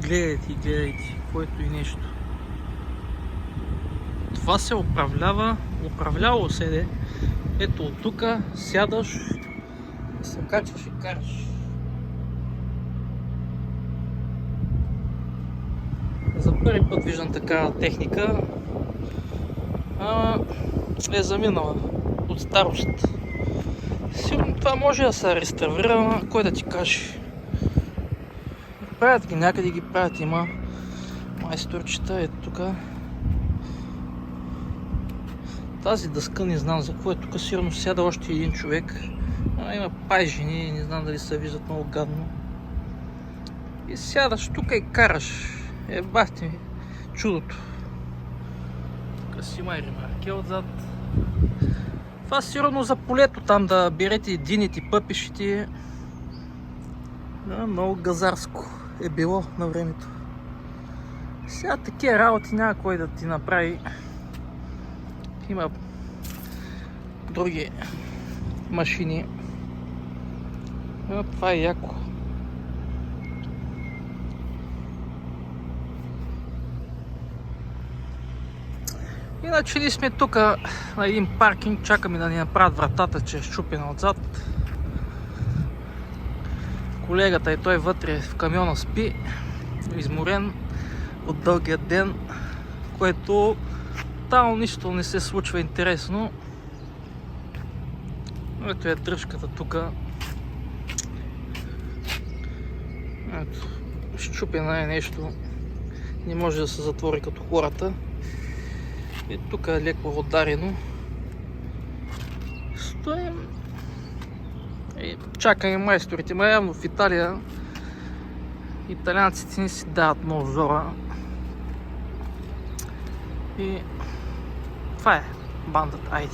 Гледайте, което и нещо. Това се управлявало седе. Ето от тук сядаш, се качваш и караш. За първи път виждам такава техника. Е заминала от старост. Сигурно това може да се реставрира, но кой да ти каже. Правят ги, някъде ги правят, има майсторчета, ето тук. Тази дъска не знам за какво е, тук сигурно сяда още един човек. Има пайжени, не знам дали се виждат много гадно. И сядаш тук и караш. Бахте ми чудото. Тук си има и ремарке отзад. Това сигурно за полето там да берете дините, пъпишите. Много газарско е било на времето. Сега такива работи няма кой да ти направи. Има други машини. Това е яко. Иначе ние сме тук на един паркинг, чакаме да ни направят вратата, че е счупена отзад. Колегата и той вътре в камиона спи, изморен от дългия ден, което там нищо не се случва интересно. Ето е дръжката тук. Ето, счупена е нещо, не може да се затвори като хората. И тук е леко ударено. Стоим и чакаме майсторите. Ма явно в Италия италианците не си дават много зора. И това е бандата. Айде.